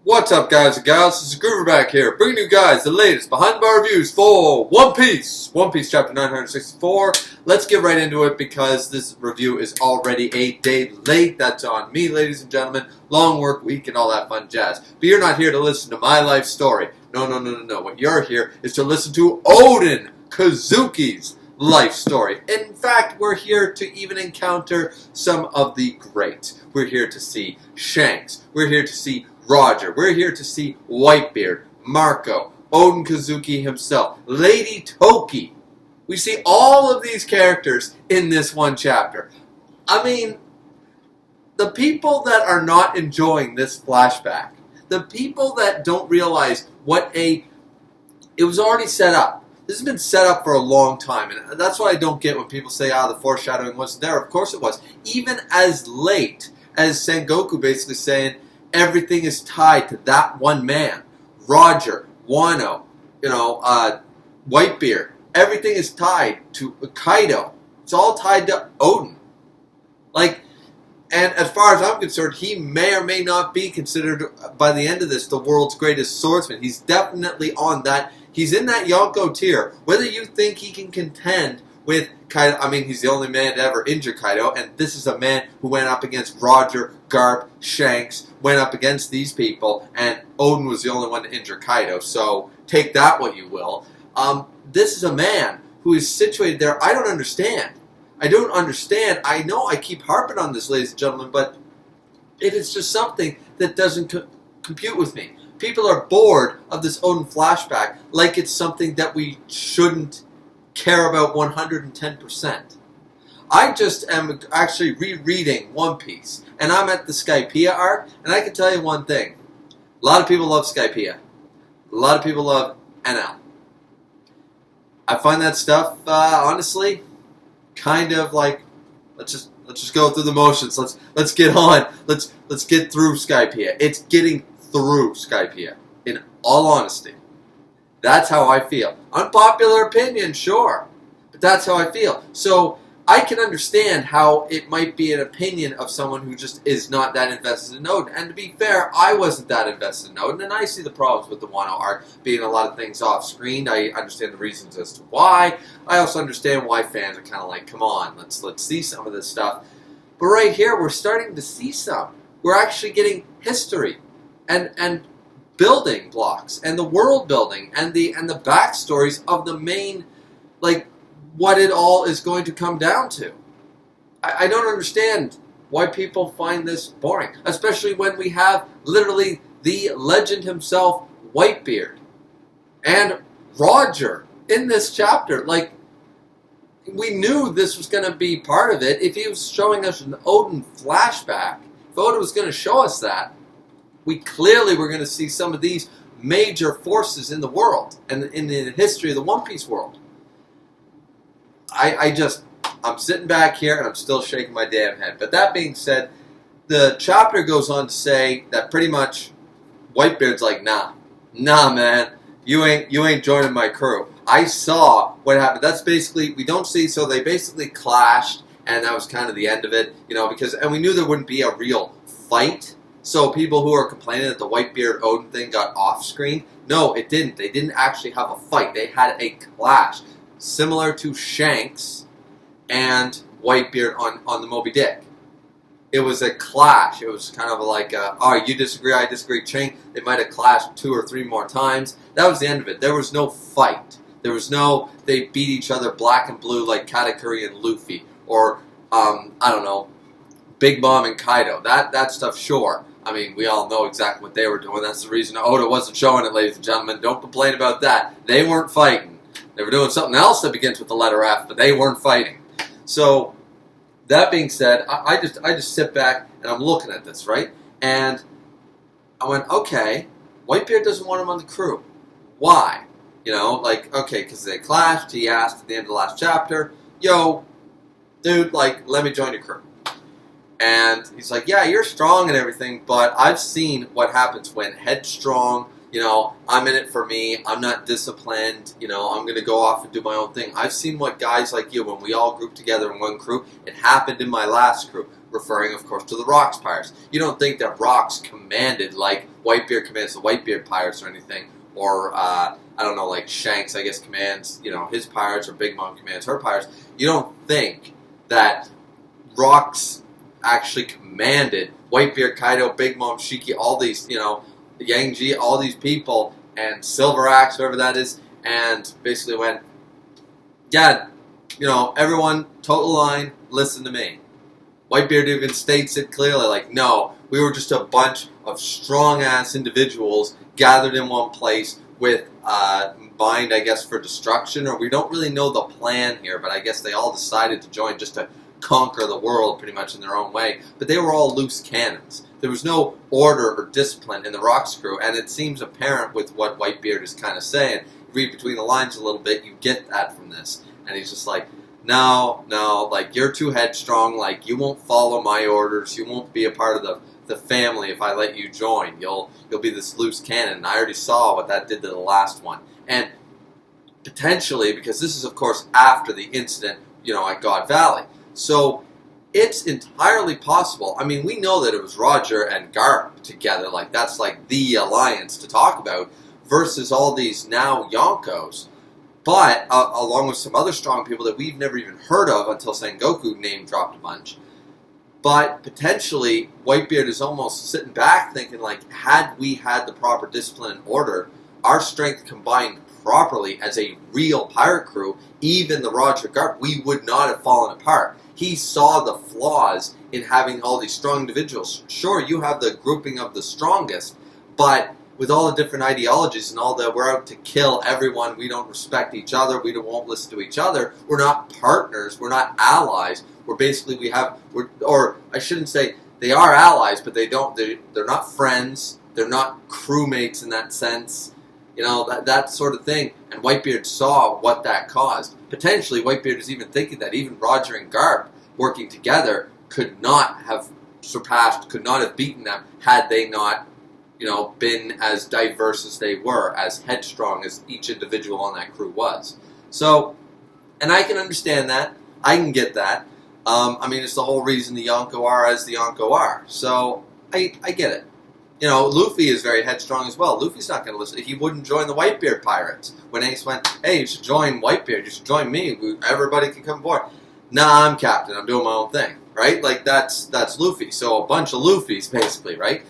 What's up, guys and gals? This is Griever back here, bringing you guys the latest behind-the-bar reviews for One Piece. One Piece Chapter 964. Let's get right into it because this review is already a day late. That's on me, ladies and gentlemen. Long work week and all that fun jazz. But you're not here to listen to my life story. No. What you're here is to listen to Oden Kozuki's life story. In fact, we're here to even encounter some of the greats. We're here to see Shanks. We're here to see Roger. We're here to see Whitebeard, Marco, Oden Kozuki himself, Lady Toki. We see all of these characters in this one chapter. I mean, the people that are not enjoying this flashback, the people that don't realize it was already set up. This has been set up for a long time, and that's what I don't get when people say, the foreshadowing wasn't there. Of course it was. Even as late as Sengoku basically saying, everything is tied to that one man. Roger, Wano, Whitebeard. Everything is tied to Kaido. It's all tied to Oden. And as far as I'm concerned, he may or may not be considered, by the end of this, the world's greatest swordsman. He's definitely on that. He's in that Yonko tier. Whether you think he can contend with Kaido, I mean, he's the only man to ever injure Kaido, and this is a man who went up against Roger, Garp, Shanks, went up against these people, and Oden was the only one to injure Kaido, so take that what you will. This is a man who is situated there. I don't understand. I don't understand. I know I keep harping on this, ladies and gentlemen, but it is just something that doesn't compute with me. People are bored of this Oden flashback like it's something that we shouldn't care about 110%. I just am actually rereading One Piece, and I'm at the Skypiea arc, and I can tell you one thing. A lot of people love Skypiea. A lot of people love NL. I find that stuff, honestly, kind of like, let's just go through the motions. Let's get on. Let's get through Skypiea. It's getting through Skypiea, in all honesty. That's how I feel. Unpopular opinion, sure, but that's how I feel. So I can understand how it might be an opinion of someone who just is not that invested in Oden. And to be fair, I wasn't that invested in Oden, and I see the problems with the Wano arc being a lot of things off screen. I understand the reasons as to why. I also understand why fans are kind of like, come on, let's see some of this stuff. But right here, we're starting to see some. We're actually getting history and building blocks and the world building and the backstories of the main, what it all is going to come down to. I don't understand why people find this boring, especially when we have literally the legend himself, Whitebeard, and Roger in this chapter. We knew this was going to be part of it. If he was showing us an Oden flashback, if Oden was going to show us that, we clearly were going to see some of these major forces in the world and in the history of the One Piece world. I'm sitting back here and I'm still shaking my damn head. But that being said, the chapter goes on to say that pretty much Whitebeard's like, nah man, you ain't joining my crew. I saw what happened. That's basically, we don't see, so they basically clashed, and that was kind of the end of it, and we knew there wouldn't be a real fight. So people who are complaining that the Whitebeard Oden thing got off screen, no, it didn't. They didn't actually have a fight. They had a clash, similar to Shanks and Whitebeard on the Moby Dick. It was a clash. It was kind of like, you disagree, I disagree, chain. They might have clashed 2 or 3 more times. That was the end of it. There was no fight. There was no, they beat each other black and blue like Katakuri and Luffy, or, Big Mom and Kaido. That stuff, sure. I mean, we all know exactly what they were doing. That's the reason Oda wasn't showing it, ladies and gentlemen. Don't complain about that. They weren't fighting. They were doing something else that begins with the letter F, but they weren't fighting. So, that being said, I just sit back and I'm looking at this, right? And I went, okay, Whitebeard doesn't want him on the crew. Why? Okay, because they clashed. He asked at the end of the last chapter, yo, dude, let me join your crew. And he's like, yeah, you're strong and everything, but I've seen what happens when headstrong, I'm in it for me, I'm not disciplined, I'm going to go off and do my own thing. I've seen what guys like you, when we all group together in one crew, it happened in my last crew. referring, of course, to the Rocks pirates. You don't think that Rocks commanded like Whitebeard commands the Whitebeard pirates or anything, or I don't know, like Shanks, I guess, commands his pirates, or Big Mom commands her pirates. You don't think that Rocks actually commanded Whitebeard, Kaido, Big Mom, Shiki, all these, Yang Ji, all these people, and Silver Axe, whoever that is, and basically went, yeah, everyone, total line, listen to me. Whitebeard even states it clearly, like, no, we were just a bunch of strong-ass individuals gathered in one place with mind, I guess, for destruction, or we don't really know the plan here, but I guess they all decided to join just to conquer the world pretty much in their own way. But they were all loose cannons. There was no order or discipline in the Rocks crew, and it seems apparent with what Whitebeard is kind of saying. Read between the lines a little bit, you get that from this. And he's just like, no, like, you're too headstrong, like, you won't follow my orders, you won't be a part of the family if I let you join. You'll be this loose cannon. And I already saw what that did to the last one. And potentially, because this is, of course, after the incident, at God Valley. So it's entirely possible. I mean, we know that it was Roger and Garp together. Like, that's like the alliance to talk about versus all these now Yonkos. But, along with some other strong people that we've never even heard of until Sengoku name-dropped a bunch. But, potentially, Whitebeard is almost sitting back thinking, like, had we had the proper discipline and order, our strength combined properly as a real pirate crew, even the Roger Garp, we would not have fallen apart. He saw the flaws in having all these strong individuals. Sure, you have the grouping of the strongest, but with all the different ideologies and all that, we're out to kill everyone, we don't respect each other, we won't listen to each other, we're not partners, we're not allies, we're basically, or I shouldn't say, they are allies, but they're not friends, they're not crewmates in that sense, that sort of thing. And Whitebeard saw what that caused. Potentially, Whitebeard is even thinking that even Roger and Garp working together could not have surpassed, could not have beaten them had they not been as diverse as they were, as headstrong as each individual on that crew was. So, and I can understand that. I can get that. It's the whole reason the Yonko are as the Yonko are. So, I get it. Luffy is very headstrong as well. Luffy's not going to listen. He wouldn't join the Whitebeard pirates. When Ace went, hey, you should join Whitebeard, you should join me, everybody can come aboard. Nah, I'm captain, I'm doing my own thing, right? Like, that's Luffy. So, a bunch of Luffys, basically, right?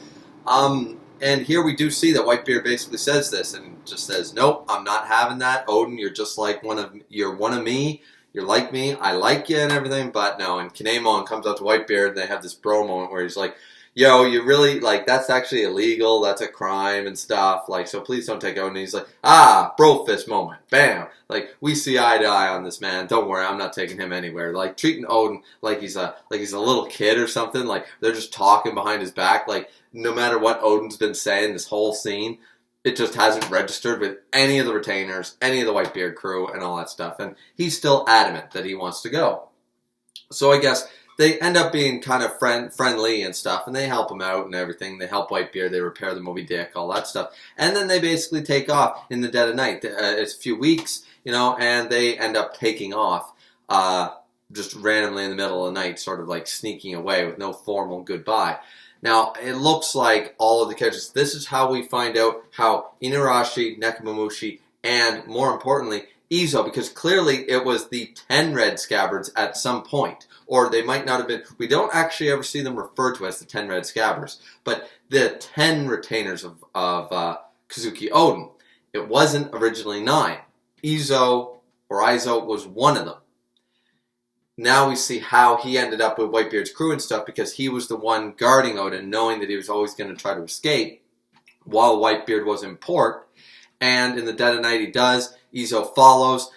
And here we do see that Whitebeard basically says this, and just says, nope, I'm not having that. Oden, you're just like you're one of me. You're like me. I like you and everything, but no. And Kinemon comes up to Whitebeard, and they have this bro moment where he's like, yo, you really, like, that's actually illegal. That's a crime and stuff. Like, so please don't take Oden. And he's like, bro fist moment. Bam. Like, we see eye to eye on this, man. Don't worry, I'm not taking him anywhere. Like, treating Oden like he's a little kid or something. Like, they're just talking behind his back. Like, no matter what Oden's been saying this whole scene, it just hasn't registered with any of the retainers, any of the Whitebeard crew, and all that stuff. And he's still adamant that he wants to go. So I guess they end up being kind of friendly and stuff, and they help him out and everything. They help Whitebeard, they repair the Moby Dick, all that stuff. And then they basically take off in the dead of night. It's a few weeks, and they end up taking off just randomly in the middle of the night, sort of like sneaking away with no formal goodbye. Now, it looks like all of the characters, this is how we find out how Inarashi, Nekomamushi, and more importantly, Izo, because clearly it was the 10 red scabbards at some point. Or they might not have been, we don't actually ever see them referred to as the 10 red scabbards, but the 10 retainers of Kazuki Oden. It wasn't originally 9. Izo was one of them. Now we see how he ended up with Whitebeard's crew and stuff, because he was the one guarding Oden, knowing that he was always going to try to escape while Whitebeard was in port. And in the dead of night he does. Izo follows,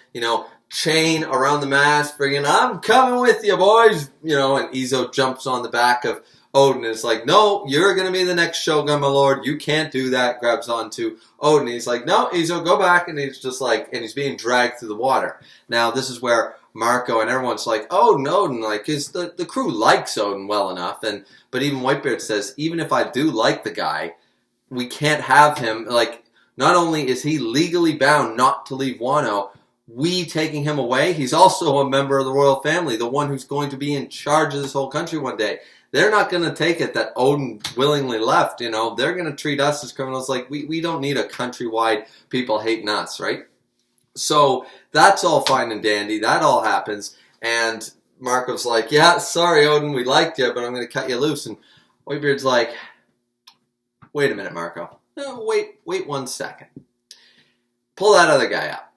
chain around the mast, friggin', I'm coming with you, boys, and Izo jumps on the back of Oden and is like, no, you're going to be the next Shogun, my lord, you can't do that, grabs onto Oden, he's like, no, Izo, go back, and he's just like, and he's being dragged through the water. Now, this is where Marco and everyone's like, Oden, like, the crew likes Oden well enough, but even Whitebeard says, even if I do like the guy, we can't have him, like, not only is he legally bound not to leave Wano, we taking him away, he's also a member of the royal family, the one who's going to be in charge of this whole country one day. They're not going to take it that Oden willingly left. They're going to treat us as criminals. Like, we don't need a countrywide people hating us, right? So that's all fine and dandy. That all happens. And Marco's like, yeah, sorry, Oden, we liked you, but I'm going to cut you loose. And Whitebeard's like, wait a minute, Marco. No, wait 1 second. Pull that other guy up.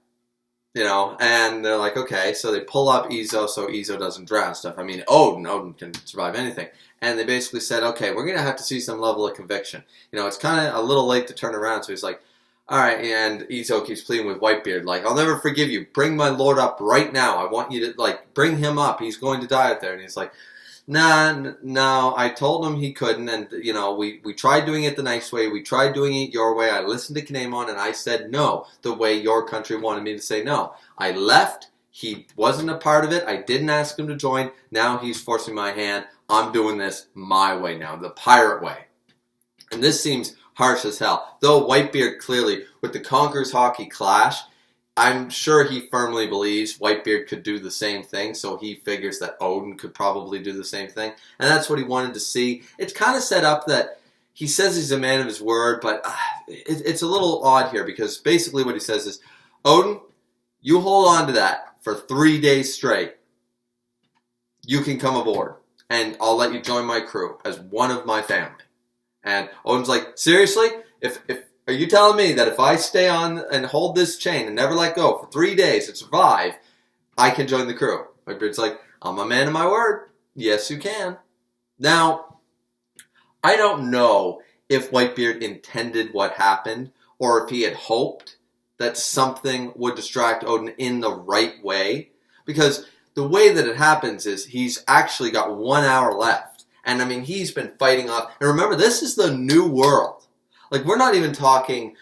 And they're like, okay. So they pull up Izo so Izo doesn't drown stuff. I mean, Oden can survive anything. And they basically said, okay, we're going to have to see some level of conviction. It's kind of a little late to turn around. So he's like, all right. And Izo keeps pleading with Whitebeard, like, I'll never forgive you. Bring my lord up right now. I want you to, bring him up. He's going to die out there. And he's like, no, I told him he couldn't, and, we tried doing it the nice way, we tried doing it your way, I listened to Kinemon, and I said no, the way your country wanted me to say no. I left, he wasn't a part of it, I didn't ask him to join, now he's forcing my hand, I'm doing this my way now, the pirate way. And this seems harsh as hell, though Whitebeard clearly, with the Conqueror's Hockey clash, I'm sure he firmly believes Whitebeard could do the same thing, so he figures that Oden could probably do the same thing, and that's what he wanted to see. It's kind of set up that he says he's a man of his word, but it's a little odd here, because basically what he says is, Oden, you hold on to that for 3 days straight. You can come aboard, and I'll let you join my crew as one of my family. And Oden's like, seriously? Are you telling me that if I stay on and hold this chain and never let go for 3 days and survive, I can join the crew? Whitebeard's like, I'm a man of my word. Yes, you can. Now, I don't know if Whitebeard intended what happened or if he had hoped that something would distract Oden in the right way. Because the way that it happens is he's actually got 1 hour left. And I mean, he's been fighting off. And remember, this is the new world. We're not even talking,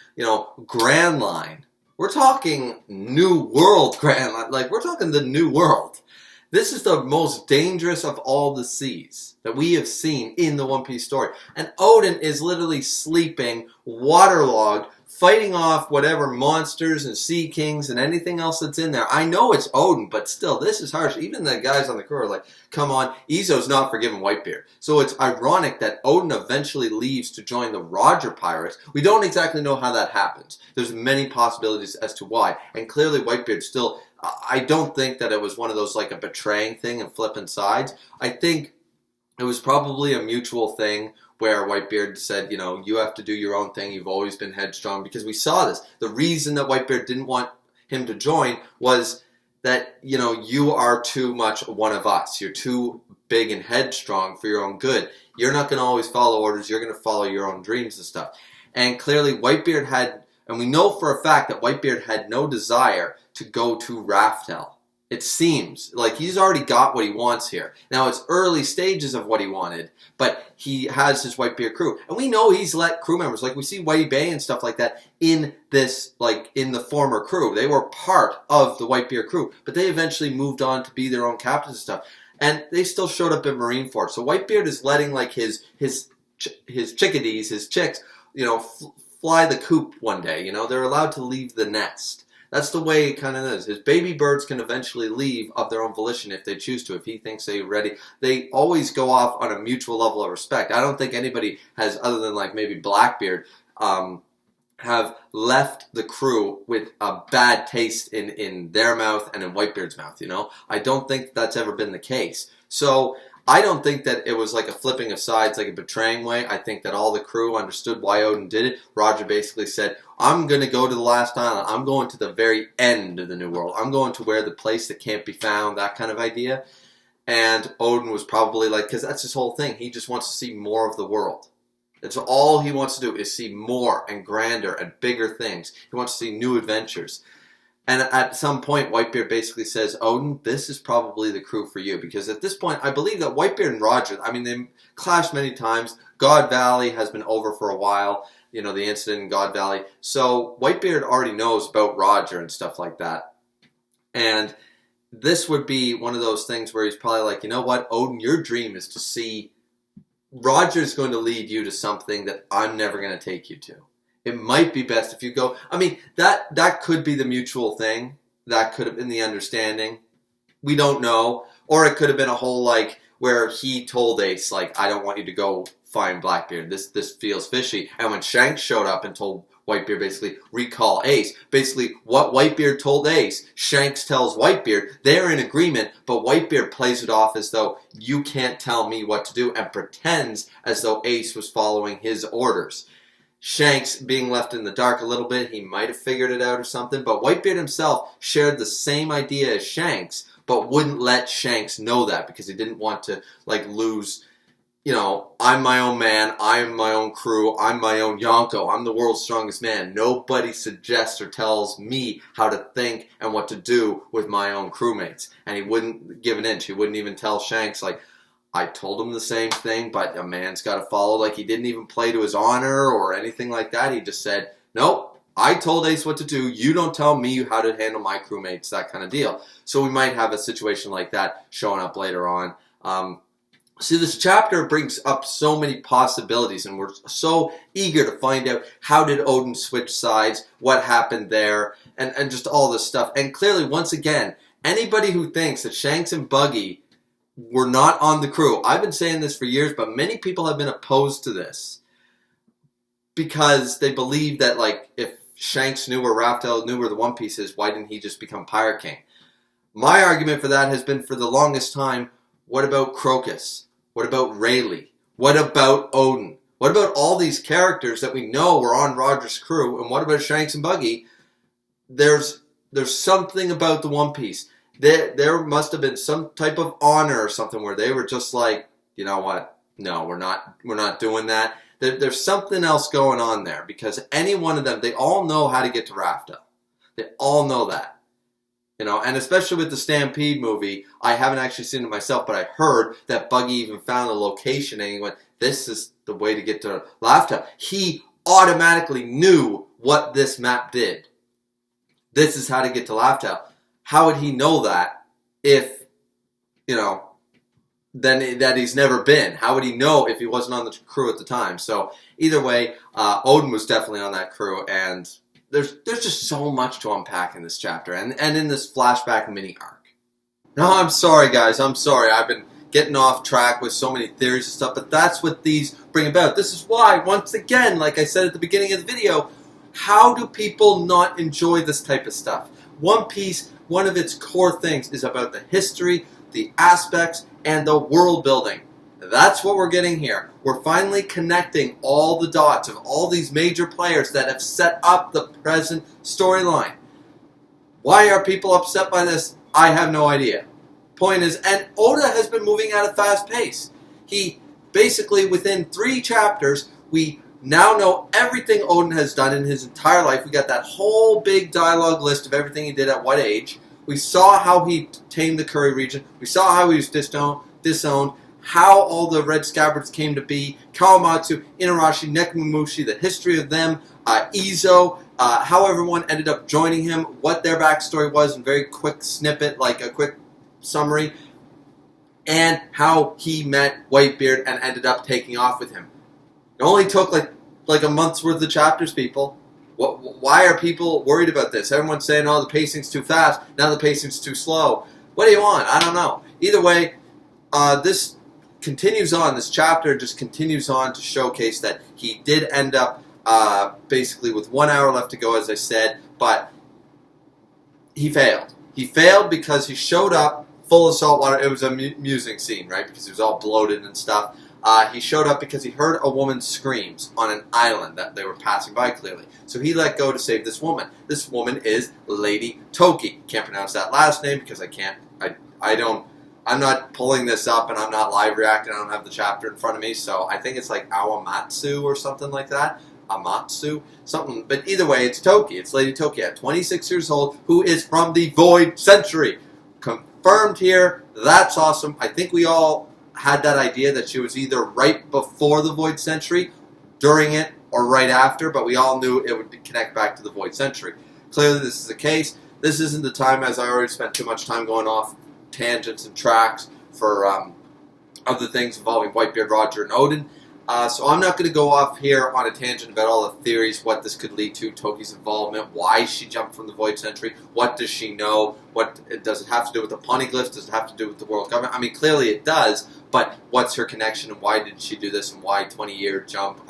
Grand Line. We're talking New World Grand Line. We're talking the New World. This is the most dangerous of all the seas that we have seen in the One Piece story. And Oden is literally sleeping, waterlogged, fighting off whatever monsters and sea kings and anything else that's in there. I know it's Oden, but still, this is harsh. Even the guys on the crew are like, come on, Izo's not forgiving Whitebeard. So it's ironic that Oden eventually leaves to join the Roger Pirates. We don't exactly know how that happens. There's many possibilities as to why. And clearly Whitebeard still, I don't think that it was one of those a betraying thing and flipping sides. I think it was probably a mutual thing where Whitebeard said, you have to do your own thing. You've always been headstrong. Because we saw this. The reason that Whitebeard didn't want him to join was that, you are too much one of us. You're too big and headstrong for your own good. You're not going to always follow orders. You're going to follow your own dreams and stuff. And clearly Whitebeard had, and we know for a fact that Whitebeard had no desire to go to Raftel. It seems like he's already got what he wants here. Now, it's early stages of what he wanted, but he has his Whitebeard crew. And we know he's let crew members, we see Whitey Bay and stuff like that in this, in the former crew. They were part of the Whitebeard crew, but they eventually moved on to be their own captains and stuff. And they still showed up in Marineford. So Whitebeard is letting, his chickadees, his chicks, fly the coop one day. They're allowed to leave the nest. That's the way it kind of is. His baby birds can eventually leave of their own volition if they choose to, if he thinks they're ready. They always go off on a mutual level of respect. I don't think anybody has, other than maybe Blackbeard, have left the crew with a bad taste in their mouth and in Whitebeard's mouth, I don't think that's ever been the case. So I don't think that it was a flipping of sides, a betraying way. I think that all the crew understood why Oden did it. Roger basically said, I'm going to go to the last island. I'm going to the very end of the New World. I'm going to where the place that can't be found, that kind of idea. And Oden was probably because that's his whole thing. He just wants to see more of the world. That's all he wants to do is see more and grander and bigger things. He wants to see new adventures. And at some point, Whitebeard basically says, Oden, this is probably the crew for you. Because at this point, I believe that Whitebeard and Roger, they clashed many times. God Valley has been over for a while. The incident in God Valley. So Whitebeard already knows about Roger and stuff like that. And this would be one of those things where he's probably you know what, Oden, your dream is to see Roger's going to lead you to something that I'm never going to take you to. It might be best if you go. That could be the mutual thing. that could have been the understanding. We don't know. Or it could have been a whole, like, where he told Ace, like, I don't want you to go find Blackbeard. This feels fishy. And when Shanks showed up and told Whitebeard, basically, recall Ace, basically, what Whitebeard told Ace, Shanks tells Whitebeard, they're in agreement, but Whitebeard plays it off as though you can't tell me what to do and pretends as though Ace was following his orders. Shanks being left in the dark a little bit, he might have figured it out or something, but Whitebeard himself shared the same idea as Shanks, but wouldn't let Shanks know that because he didn't want to, like, lose, you know, I'm my own man, I'm my own crew, I'm my own Yonko, I'm the world's strongest man. Nobody suggests or tells me how to think and what to do with my own crewmates. And he wouldn't give an inch. He wouldn't even tell Shanks, like, I told him the same thing, but a man's got to follow. Like, he didn't even play to his honor or anything like that. He just said, nope, I told Ace what to do. You don't tell me how to handle my crewmates, that kind of deal. So we might have a situation like that showing up later on. See, this chapter brings up so many possibilities, and we're so eager to find out how did Oden switch sides, what happened there, and just all this stuff. And clearly, once again, anybody who thinks that Shanks and Buggy were not on the crew. I've been saying this for years, but many people have been opposed to this because they believe that, like, if Shanks knew where Raftel knew where the One Piece is, why didn't he just become Pirate King? My argument for that has been for the longest time, what about Crocus? What about Rayleigh? What about Oden? What about all these characters that we know were on Roger's crew? And what about Shanks and Buggy? There's something about the One Piece. There must have been some type of honor or something where they were just like, you know what? No, we're not doing that. There's something else going on there because any one of them, they all know how to get to Raftel. They all know that. You know, and especially with the Stampede movie, I haven't actually seen it myself, but I heard that Buggy even found the location and he went, this is the way to get to Raftel. He automatically knew what this map did. This is how to get to Raftel. How would he know that if, you know, then that he's never been? How would he know if he wasn't on the crew at the time? So either way, Oden was definitely on that crew, and there's just so much to unpack in this chapter and in this flashback mini arc. No, I'm sorry, guys. I'm sorry. I've been getting off track with so many theories and stuff, but that's what these bring about. This is why, once again, like I said at the beginning of the video, how do people not enjoy this type of stuff? One Piece, one of its core things is about the history, the aspects, and the world building. That's what we're getting here. We're finally connecting all the dots of all these major players that have set up the present storyline. Why are people upset by this? I have no idea. Point is, and Oda has been moving at a fast pace. He basically, within 3 chapters, we now know everything Oden has done in his entire life. We got that whole big dialogue list of everything he did at what age. We saw how he tamed the Curry region. We saw how he was disowned, how all the Red Scabbards came to be, Kawamatsu, Inarashi, Nekomamushi, the history of them, Izo, how everyone ended up joining him, what their backstory was in a very quick snippet, like a quick summary, and how he met Whitebeard and ended up taking off with him. It only took like a month's worth of chapters, people. Why are people worried about this? Everyone's saying, oh, the pacing's too fast. Now the pacing's too slow. What do you want? I don't know. Either way, this continues on. This chapter just continues on to showcase that he did end up basically with 1 hour left to go, as I said, but he failed. He failed because he showed up full of salt water. It was an amusing scene, right? Because he was all bloated and stuff. He showed up because he heard a woman's screams on an island that they were passing by, clearly. So he let go to save this woman. This woman is Lady Toki. Can't pronounce that last name because I'm not pulling this up and I'm not live reacting. I don't have the chapter in front of me. So I think it's like Awamatsu or something like that. Amatsu, something. But either way, it's Toki. It's Lady Toki at 26 years old, who is from the Void Century. Confirmed here. That's awesome. I think we all had that idea that she was either right before the Void Century, during it, or right after, but we all knew it would connect back to the Void Century. Clearly this is the case. This isn't the time, as I already spent too much time going off tangents and tracks for other things involving Whitebeard, Roger, and Oden. So I'm not going to go off here on a tangent about all the theories, what this could lead to, Toki's involvement, why she jumped from the Void Century, what does she know, what does it have to do with the Poneglyphs, does it have to do with the world government? I mean, clearly it does, but what's her connection and why did she do this and why 20-year jump?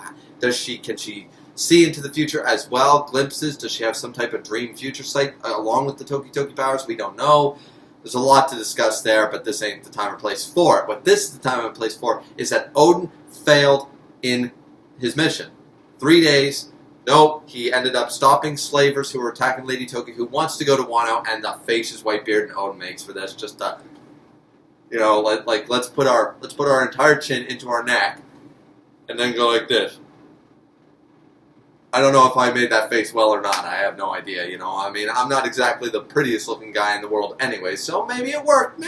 Can she see into the future as well, glimpses? Does she have some type of dream future sight along with the Toki powers? We don't know. There's a lot to discuss there, but this ain't the time or place for it. What this is the time and place for is that Oden failed in his mission. 3 days. Nope. He ended up stopping slavers who were attacking Lady Toki, who wants to go to Wano, and the faces Whitebeard and Oden makes for this. Just let's put our entire chin into our neck, and then go like this. I don't know if I made that face well or not. I have no idea, I mean, I'm not exactly the prettiest looking guy in the world anyway, so maybe it worked.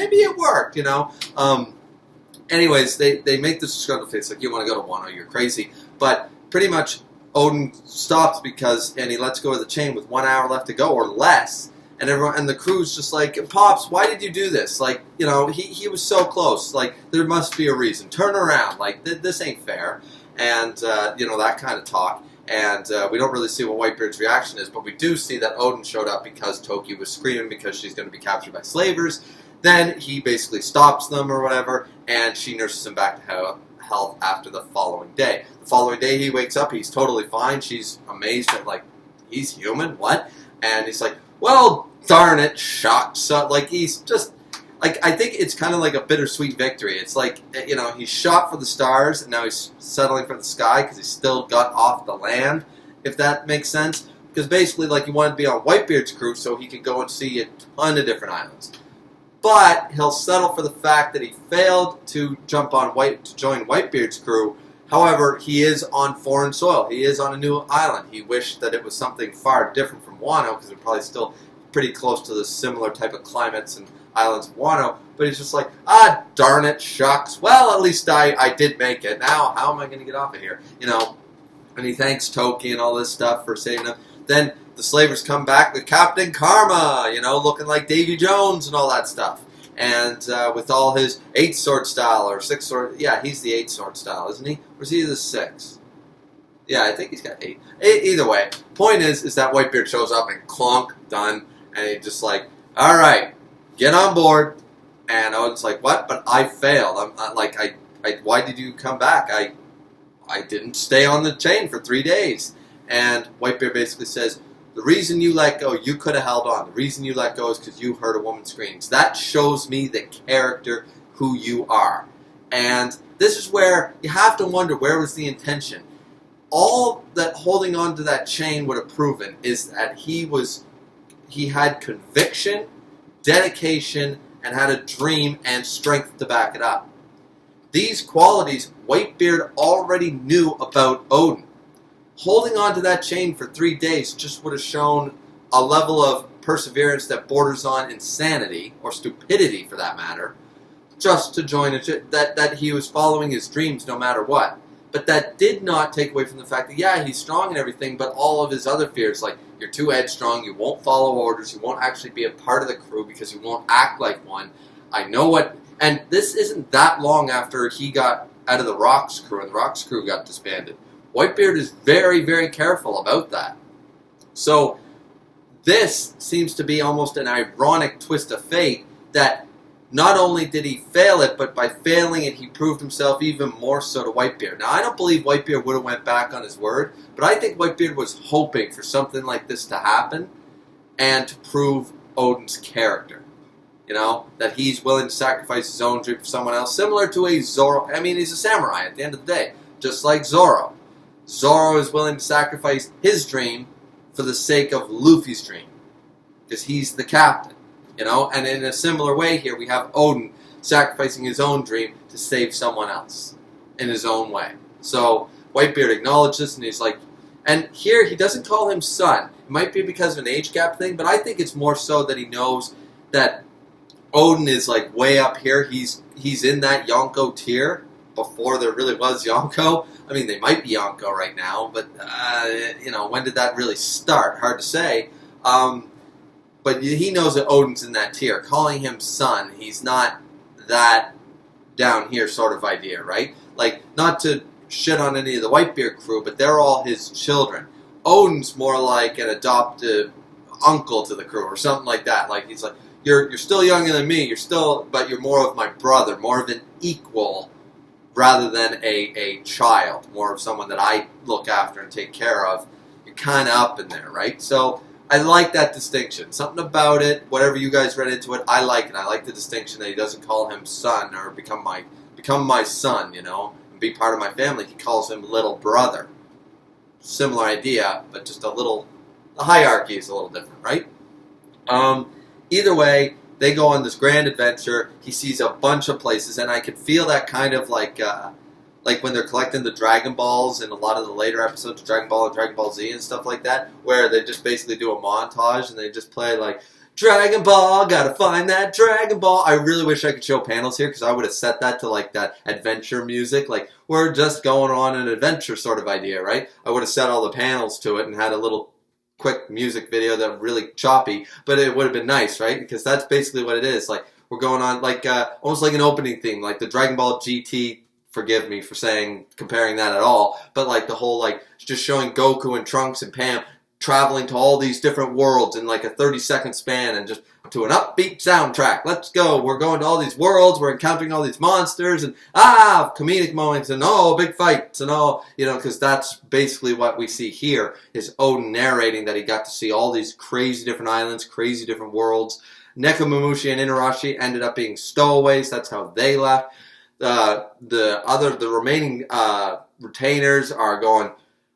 Anyways, they make this disgruntled face, like, you want to go to Wano, you're crazy. But pretty much, Oden stops and he lets go of the chain with 1 hour left to go, or less. And the crew's just like, Pops, why did you do this? Like, he was so close. Like, there must be a reason. Turn around. Like, this ain't fair. And, that kind of talk. And we don't really see what Whitebeard's reaction is, but we do see that Oden showed up because Toki was screaming because she's going to be captured by slavers. Then he basically stops them or whatever, and she nurses him back to health after the following day. The following day he wakes up, he's totally fine. She's amazed that, like, he's human? What? And he's like, well, darn it, shocked. So, like, he's just... Like, I think it's kind of like a bittersweet victory. It's like, he shot for the stars, and now he's settling for the sky because he still got off the land, if that makes sense. Because basically, like, he wanted to be on Whitebeard's crew so he could go and see a ton of different islands. But he'll settle for the fact that he failed to join Whitebeard's crew. However, he is on foreign soil. He is on a new island. He wished that it was something far different from Wano, because they're probably still pretty close to the similar type of climates and islands of Wano, but he's just like, darn it, shucks. Well, at least I did make it. Now, how am I going to get off of here? And he thanks Toki and all this stuff for saving him. Then the slavers come back with Captain Karma, looking like Davy Jones and all that stuff. And with all his 8-sword style or 6-sword, yeah, he's the 8-sword style, isn't he? Or is he the 6? Yeah, I think he's got 8. Either way, point is that Whitebeard shows up and clunk, done, and he's just like, all right, get on board. And Oden's like, what? But I failed. Why did you come back? I didn't stay on the chain for 3 days. And Whitebeard basically says, the reason you let go, you could have held on. The reason you let go is because you heard a woman scream. So that shows me the character, who you are. And this is where you have to wonder, where was the intention? All that holding on to that chain would have proven is that he had conviction, dedication, and had a dream and strength to back it up. These qualities Whitebeard already knew about Oden. Holding on to that chain for 3 days just would have shown a level of perseverance that borders on insanity, or stupidity for that matter, just to join that he was following his dreams no matter what. But that did not take away from the fact that, yeah, he's strong and everything, but all of his other fears, like, you're too headstrong, you won't follow orders, you won't actually be a part of the crew because you won't act like one. I know what... And this isn't that long after he got out of the Rocks crew, and the Rocks crew got disbanded. Whitebeard is very, very careful about that. So, this seems to be almost an ironic twist of fate that not only did he fail it, but by failing it, he proved himself even more so to Whitebeard. Now, I don't believe Whitebeard would have went back on his word, but I think Whitebeard was hoping for something like this to happen and to prove Oden's character. That he's willing to sacrifice his own dream for someone else, similar to a Zoro. I mean, he's a samurai at the end of the day, just like Zoro. Zoro is willing to sacrifice his dream for the sake of Luffy's dream, because he's the captain. And in a similar way here, we have Oden sacrificing his own dream to save someone else in his own way. So Whitebeard acknowledges this, and he's like, and here he doesn't call him son. It might be because of an age gap thing, but I think it's more so that he knows that Oden is like way up here. He's in that Yonko tier before there really was Yonko. I mean, they might be Yonko right now, but when did that really start? Hard to say. But he knows that Oden's in that tier. Calling him son, he's not that down here sort of idea, right? Like, not to shit on any of the Whitebeard crew, but they're all his children. Oden's more like an adoptive uncle to the crew or something like that. Like he's like, you're still younger than me, but you're more of my brother, more of an equal rather than a child, more of someone that I look after and take care of. You're kind of up in there, right? So I like that distinction. Something about it, whatever you guys read into it, I like it. I like the distinction that he doesn't call him son or become my son, you know, and be part of my family. He calls him little brother. Similar idea, but just the hierarchy is a little different, right? Either way, they go on this grand adventure. He sees a bunch of places, and I can feel that kind of like when they're collecting the Dragon Balls in a lot of the later episodes of Dragon Ball and Dragon Ball Z and stuff like that, where they just basically do a montage and they just play like, Dragon Ball, gotta find that Dragon Ball. I really wish I could show panels here because I would have set that to like that adventure music. Like, we're just going on an adventure sort of idea, right? I would have set all the panels to it and had a little quick music video that was really choppy, but it would have been nice, right? Because that's basically what it is. Like, we're going on like almost like an opening theme, like the Dragon Ball GT. Forgive me for comparing that at all, but like the whole like just showing Goku and Trunks and Pam traveling to all these different worlds in like a 30-second span and just to an upbeat soundtrack. Let's go. We're going to all these worlds. We're encountering all these monsters and comedic moments and big fights and all, you know, because that's basically what we see here is Oden narrating that he got to see all these crazy different islands, crazy different worlds. Nekomamushi and Inarashi ended up being stowaways. That's how they left. The remaining retainers are going,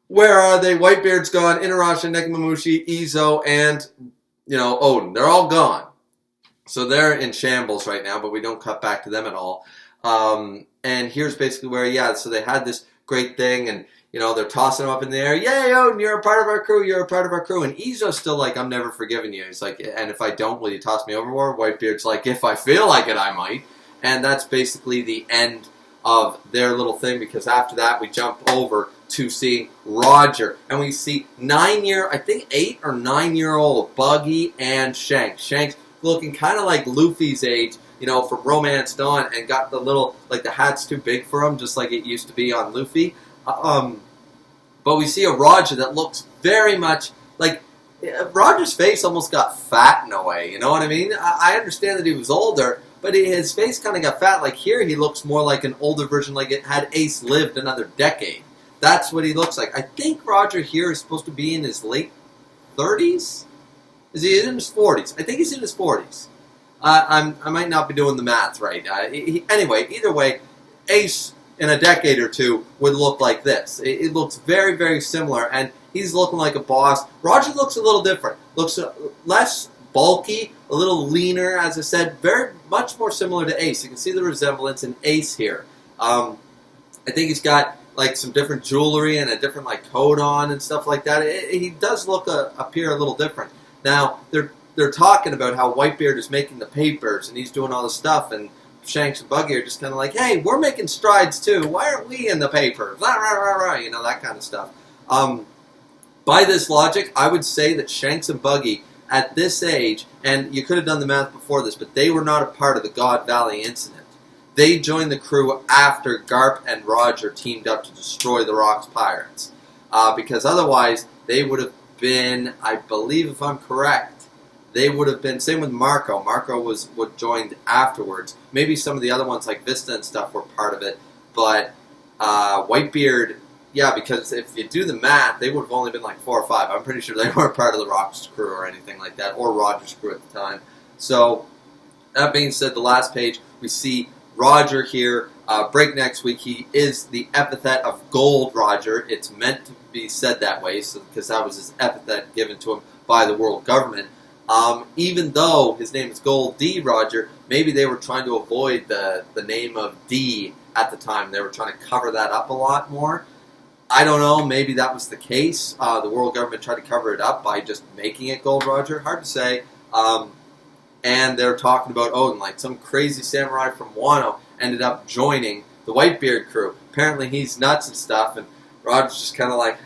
where are they? Whitebeard's gone, Inarashi, Nekomamushi, Izo, and, you know, Oden. They're all gone. So they're in shambles right now, but we don't cut back to them at all. And here's basically where, so they had this great thing, and, you know, they're tossing them up in the air. Yay, Oden, you're a part of our crew, you're a part of our crew. And Izo's still like, I'm never forgiving you. He's like, and if I don't, will you toss me overboard? Whitebeard's like, if I feel like it, I might. And that's basically the end of their little thing, because after that we jump over to seeing Roger, and we see 8 or 9 year old Buggy and Shanks. Shanks looking kind of like Luffy's age, you know, from Romance Dawn, and got the little, like the hat's too big for him, just like it used to be on Luffy. But we see a Roger that looks very much like, Roger's face almost got fat in a way, you know what I mean? I understand that he was older, but his face kind of got fat. Like here, he looks more like an older version, like it had Ace lived another decade. That's what he looks like. I think Roger here is supposed to be in his late 30s? Is he in his 40s? I think he's in his 40s. I might not be doing the math right. Anyway, either way, Ace in a decade or two would look like this. It looks very, very similar, and he's looking like a boss. Roger looks a little different. Looks less bulky, a little leaner, as I said, very much more similar to Ace. You can see the resemblance in Ace here. I think he's got like some different jewelry and a different like coat on and stuff like that. He does appear a little different. Now they're talking about how Whitebeard is making the papers and he's doing all the stuff, and Shanks and Buggy are just kind of like, hey, we're making strides too. Why aren't we in the papers? Rah, rah, rah, rah, you know, that kind of stuff. By this logic, I would say that Shanks and Buggy at this age, and you could have done the math before this, but they were not a part of the God Valley incident. They joined the crew after Garp and Roger teamed up to destroy the Rocks Pirates. Because otherwise, they would have been, I believe if I'm correct, they would have been, same with Marco. Marco was joined afterwards. Maybe some of the other ones like Vista and stuff were part of it. But Whitebeard, yeah, because if you do the math, they would have only been like 4 or 5. I'm pretty sure they weren't part of the Rocks crew or anything like that, or Roger's crew at the time. So, that being said, the last page, we see Roger here. Breakneck's week, he is the epithet of Gold Roger. It's meant to be said that way, because that was his epithet given to him by the world government. Even though his name is Gold D. Roger, maybe they were trying to avoid the name of D at the time. They were trying to cover that up a lot more. I don't know, maybe that was the case. The world government tried to cover it up by just making it Gold Roger. Hard to say. And they're talking about Oden, like some crazy samurai from Wano ended up joining the Whitebeard crew. Apparently he's nuts and stuff, and Roger's just kind of like,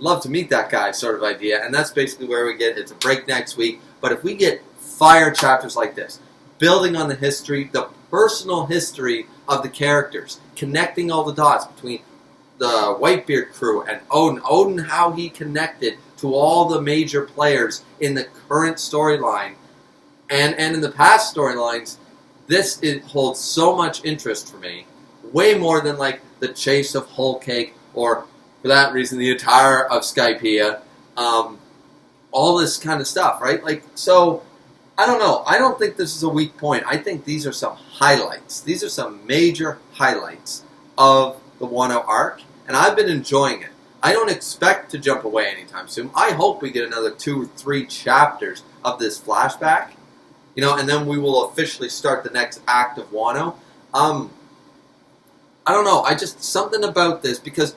love to meet that guy sort of idea. And that's basically where we get, it's a Breakneck's week. But if we get fire chapters like this, building on the history, the personal history of the characters, connecting all the dots between the Whitebeard crew and Oden, how he connected to all the major players in the current storyline and in the past storylines, it holds so much interest for me, way more than like the chase of Whole Cake or, for that reason, the attire of Skypiea, all this kind of stuff, right? Like, so, I don't know. I don't think this is a weak point. I think these are some highlights. These are some major highlights of the Wano arc, and I've been enjoying it. I don't expect to jump away anytime soon. I hope we get another 2 or 3 chapters of this flashback, you know, and then we will officially start the next act of Wano. I don't know. Something about this, because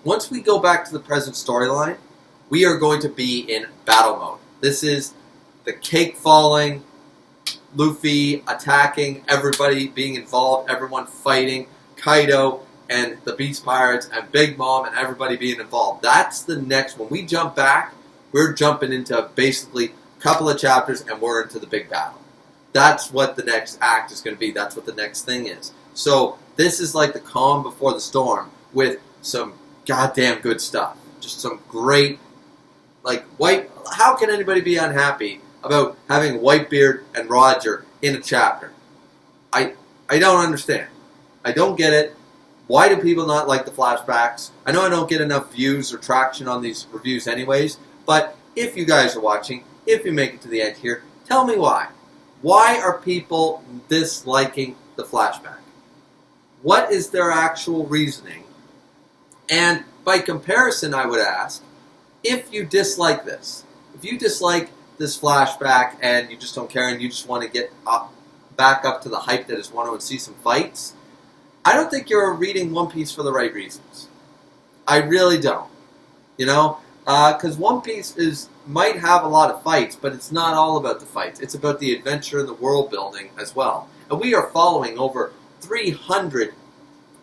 once we go back to the present storyline, we are going to be in battle mode. This is the cake falling, Luffy attacking, everybody being involved, everyone fighting, Kaido and the Beast Pirates and Big Mom and everybody being involved. That's the next. When we jump back, we're jumping into basically a couple of chapters and we're into the big battle. That's what the next act is going to be. That's what the next thing is. So this is like the calm before the storm with some goddamn good stuff. Just some great, like, how can anybody be unhappy about having Whitebeard and Roger in a chapter? I don't understand. I don't get it. Why do people not like the flashbacks? I know I don't get enough views or traction on these reviews anyways, but if you guys are watching, if you make it to the end here, tell me why. Why are people disliking the flashback? What is their actual reasoning? And by comparison, I would ask, if you dislike this, if you dislike this flashback and you just don't care and you just want to get back up to the hype that is Wano and see some fights, I don't think you're reading One Piece for the right reasons. I really don't. You know? Because One Piece might have a lot of fights, but it's not all about the fights. It's about the adventure and the world building as well. And we are following over 300,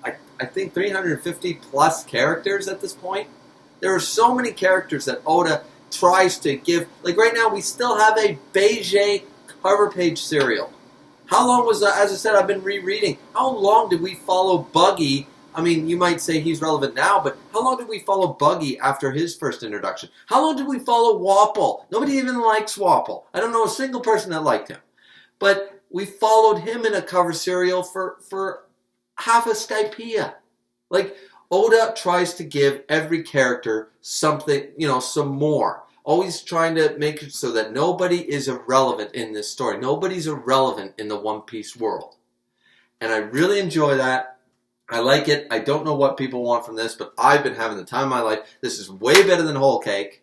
I think 350 plus characters at this point. There are so many characters that Oda tries to give. Like right now, we still have a Beige cover page serial. How long was that? As I said, I've been rereading. How long did we follow Buggy? I mean, you might say he's relevant now, but how long did we follow Buggy after his first introduction? How long did we follow Wapple? Nobody even likes Wapple. I don't know a single person that liked him. But we followed him in a cover serial for half a Skypiea. Like, Oda tries to give every character something, you know, some more. Always trying to make it so that nobody is irrelevant in this story. Nobody's irrelevant in the One Piece world. And I really enjoy that. I like it. I don't know what people want from this, but I've been having the time of my life. This is way better than Whole Cake.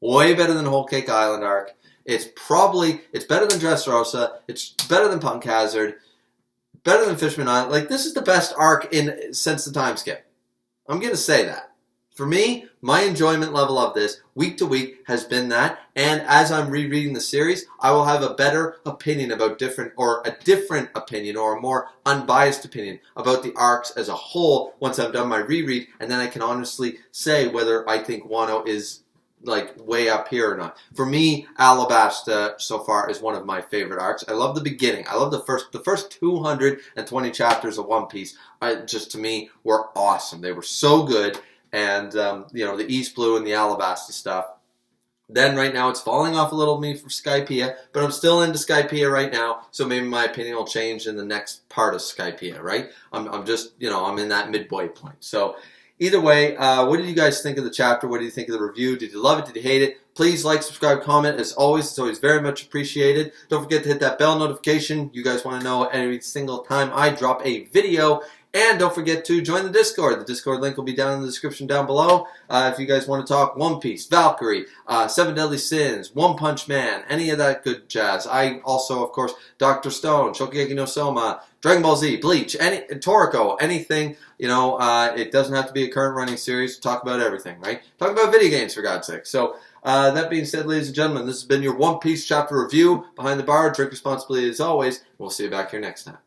Way better than Whole Cake Island arc. It's better than Dressrosa. It's better than Punk Hazard. Better than Fishman Island. Like, this is the best arc since the time skip. I'm going to say that. For me, my enjoyment level of this, week to week, has been that. And as I'm rereading the series, I will have a better opinion about a different opinion, or a more unbiased opinion about the arcs as a whole once I've done my reread. And then I can honestly say whether I think Wano is like way up here or not. For me, Alabasta so far is one of my favorite arcs. I love the beginning. I love the first 220 chapters of One Piece. Just to me were awesome. They were so good. And, you know, the East Blue and the Alabasta stuff. Then right now it's falling off a little of me for Skypiea, but I'm still into Skypiea right now, so maybe my opinion will change in the next part of Skypiea, right? I'm just, you know, I'm in that midway point. So either way, what did you guys think of the chapter? What did you think of the review? Did you love it? Did you hate it? Please like, subscribe, comment. As always, it's always very much appreciated. Don't forget to hit that bell notification. You guys want to know every single time I drop a video. And don't forget to join the Discord. The Discord link will be down in the description down below. If you guys want to talk One Piece, Valkyrie, Seven Deadly Sins, One Punch Man, any of that good jazz. I also, of course, Dr. Stone, Shokugeki no Soma, Dragon Ball Z, Bleach, Toriko, anything. You know, it doesn't have to be a current running series. Talk about everything, right? Talk about video games, for God's sake. So, that being said, ladies and gentlemen, this has been your One Piece chapter review. Behind the bar, drink responsibly as always. We'll see you back here next time.